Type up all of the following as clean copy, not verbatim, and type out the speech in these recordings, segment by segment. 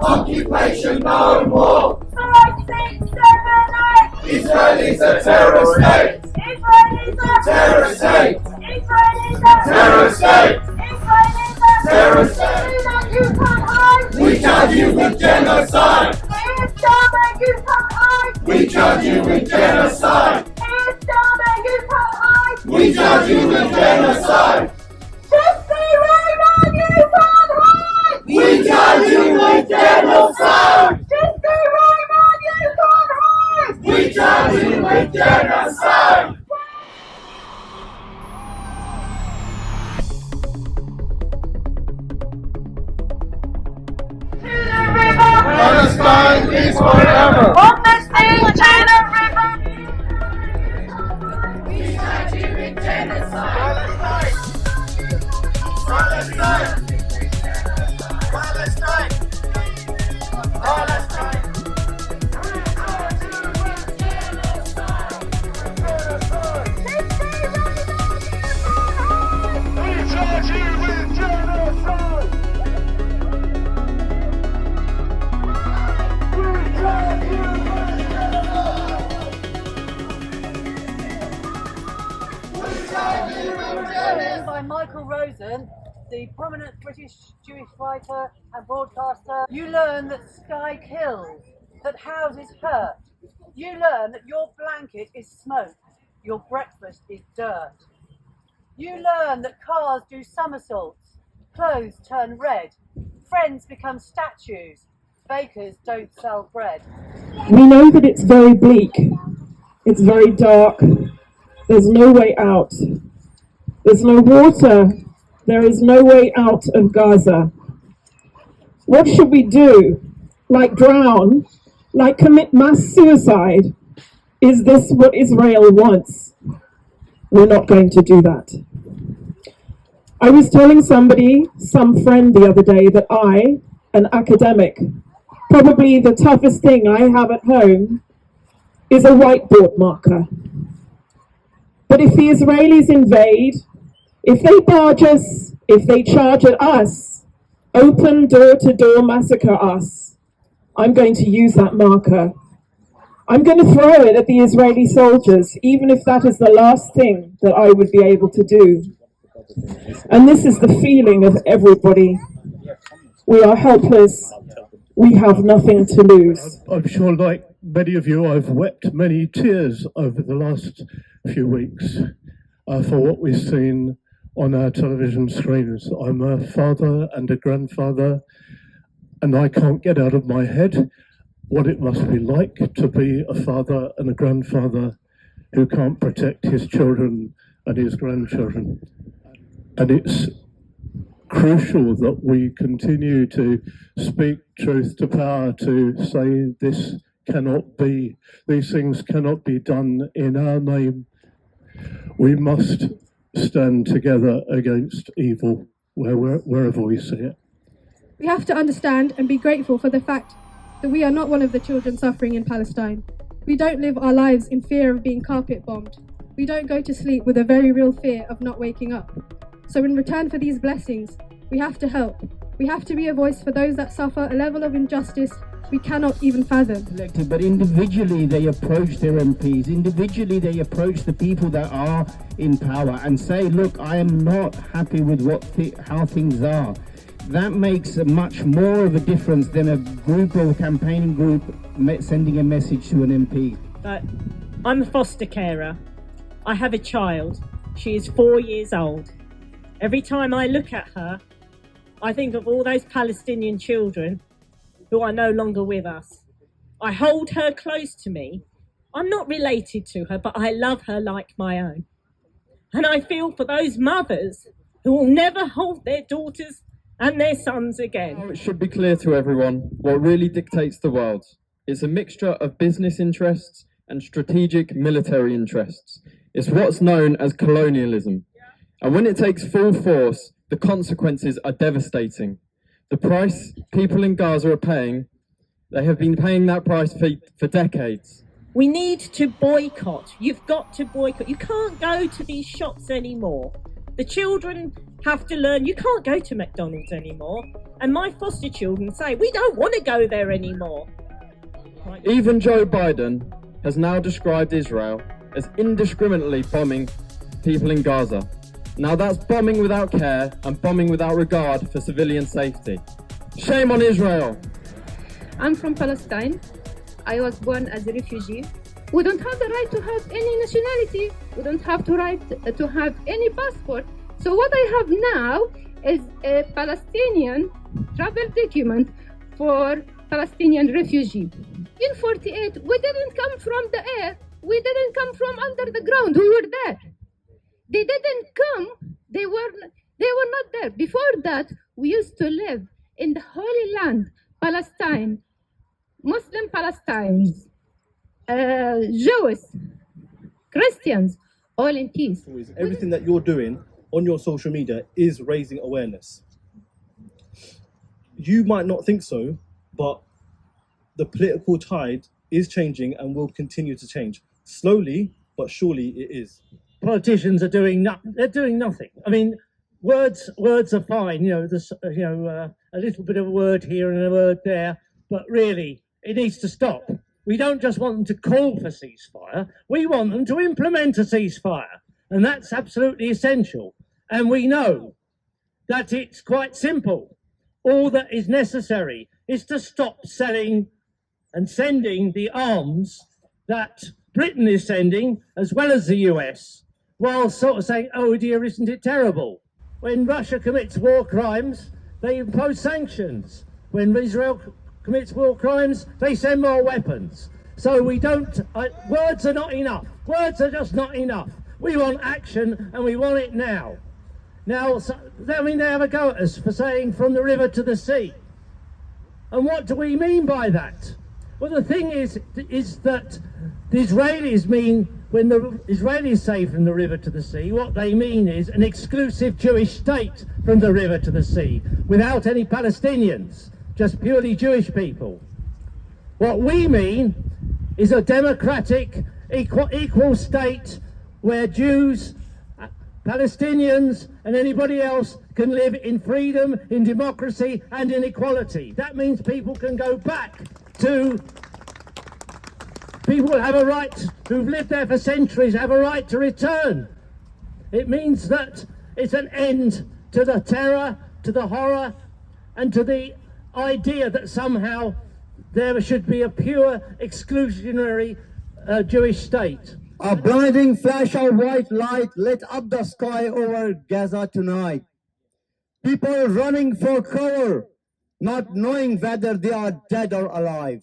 Occupation no more. 5678. Israelis a terror state. Israelis a Terror state. Israelis a Terror state. Israelis a Terror state. You can't hide. We charge you with genocide. Islam, you can't hide. We charge you with genocide. Islam, you can't hide. We charge you with genocide. Gypsy Roman, you can't hide. We charge you with genocide. Gypsy Roman, you can't hide. We charge you with genocide. To the river. Palestine is forever. On the sea to the river. We charge you with genocide. Palestine. Palestine. Palestine. We charge you with genocide. By Michael Rosen, the prominent British Jewish writer and broadcaster. You learn that sky kills, that houses hurt. You learn that your blanket is smoke, your breakfast is dirt. You learn that cars do somersaults, clothes turn red, friends become statues, bakers don't sell bread. We know that it's very bleak, it's very dark, there's no way out. There's no water, there is no way out of Gaza. What should we do? Like drown? Like commit mass suicide? Is this what Israel wants? We're not going to do that. I was telling some friend the other day that I, an academic, probably the toughest thing I have at home is a whiteboard marker. But if the Israelis invade, if they barge us, if they charge at us, open door-to-door massacre us, I'm going to use that marker. I'm going to throw it at the Israeli soldiers, even if that is the last thing that I would be able to do. And this is the feeling of everybody. We are helpless. We have nothing to lose. I'm sure, like many of you, I've wept many tears over the last few weeks for what we've seen on our television screens. I'm a father and a grandfather, and I can't get out of my head what it must be like to be a father and a grandfather who can't protect his children and his grandchildren. And it's crucial that we continue to speak truth to power, to say this cannot be, these things cannot be done in our name. We must stand together against evil wherever we see it. We have to understand and be grateful for the fact that we are not one of the children suffering in Palestine. We don't live our lives in fear of being carpet bombed. We don't go to sleep with a very real fear of not waking up. So in return for these blessings, we have to help. We have to be a voice for those that suffer a level of injustice we cannot even fathom. But individually they approach their MPs, individually they approach the people that are in power and say, look, I am not happy with how things are. That makes much more of a difference than a group or a campaigning group sending a message to an MP. I'm a foster carer. I have a child. She is 4 years old. Every time I look at her, I think of all those Palestinian children who are no longer with us. I hold her close to me. I'm not related to her, but I love her like my own. And I feel for those mothers who will never hold their daughters and their sons again. It should be clear to everyone what really dictates the world. It's a mixture of business interests and strategic military interests. It's what's known as colonialism. And when it takes full force, the consequences are devastating. The price people in Gaza are paying, they have been paying that price for decades. We need to boycott. You've got to boycott. You can't go to these shops anymore. The children have to learn you can't go to McDonald's anymore. And my foster children say, we don't want to go there anymore. Right. Even Joe Biden has now described Israel as indiscriminately bombing people in Gaza. Now that's bombing without care and bombing without regard for civilian safety. Shame on Israel! I'm from Palestine. I was born as a refugee. We don't have the right to have any nationality. We don't have the right to have any passport. So what I have now is a Palestinian travel document for Palestinian refugee. In 48, we didn't come from the air. We didn't come from under the ground. We were there. They didn't come. They were not there. Before that, we used to live in the Holy Land, Palestine, Muslim Palestinians, Jewish, Christians, all in peace. Everything that you're doing on your social media is raising awareness. You might not think so, but the political tide is changing and will continue to change. Slowly, but surely it is. Politicians are doing nothing. I mean, words are fine. You know, a little bit of a word here and a word there, but really, it needs to stop. We don't just want them to call for ceasefire. We want them to implement a ceasefire, and that's absolutely essential. And we know that it's quite simple. All that is necessary is to stop selling and sending the arms that Britain is sending, as well as the US, while sort of saying, oh dear, isn't it terrible? When Russia commits war crimes, they impose sanctions. When Israel commits war crimes, they send more weapons. So we don't, words are not enough. Words are just not enough. We want action, and we want it now. Now, I mean, they have a go at us for saying from the river to the sea. And what do we mean by that? Well, the thing is that the Israelis mean, when the Israelis say from the river to the sea, what they mean is an exclusive Jewish state from the river to the sea, without any Palestinians, just purely Jewish people. What we mean is a democratic, equal state where Jews, Palestinians and anybody else can live in freedom, in democracy and in equality. That means people can go back to, people have a right, who've lived there for centuries, have a right to return. It means that it's an end to the terror, to the horror, and to the idea that somehow there should be a pure exclusionary Jewish state. A blinding flash of white light lit up the sky over Gaza tonight. People running for cover, not knowing whether they are dead or alive.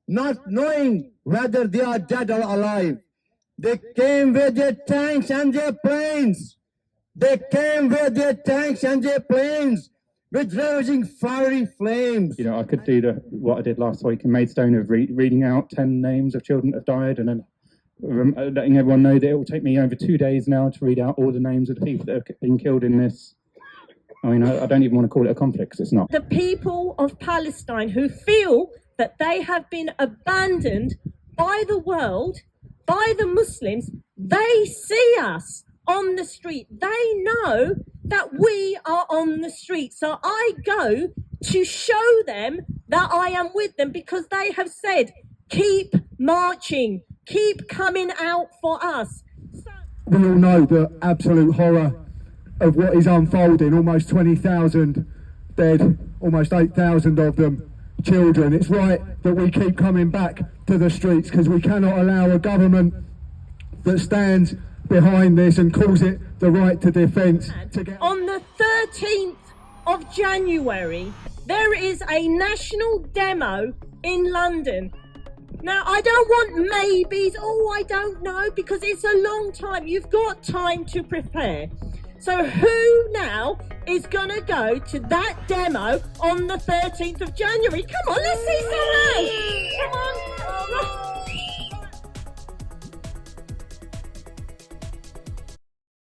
Not knowing whether they are dead or alive. They came with their tanks and their planes. They came with their tanks and their planes with ravaging fiery flames. You know, I could do what I did last week in Maidstone of reading out 10 names of children that have died, and then letting everyone know that it will take me over 2 days now to read out all the names of the people that have been killed in this. I mean, I don't even want to call it a conflict, because it's not. The people of Palestine who feel that they have been abandoned by the world, by the Muslims, they see us on the street. They know that we are on the street. So I go to show them that I am with them, because they have said, keep marching, keep coming out for us. We all know the absolute horror of what is unfolding. Almost 20,000 dead, almost 8,000 of them children. It's right that we keep coming back to the streets, because we cannot allow a government that stands behind this and calls it the right to defence. On the 13th of January, there is a national demo in London. Now, I don't want maybes, oh, I don't know, because it's a long time. You've got time to prepare. So who now is going to go to that demo on the 13th of January? Come on, let's see some hands. Come on.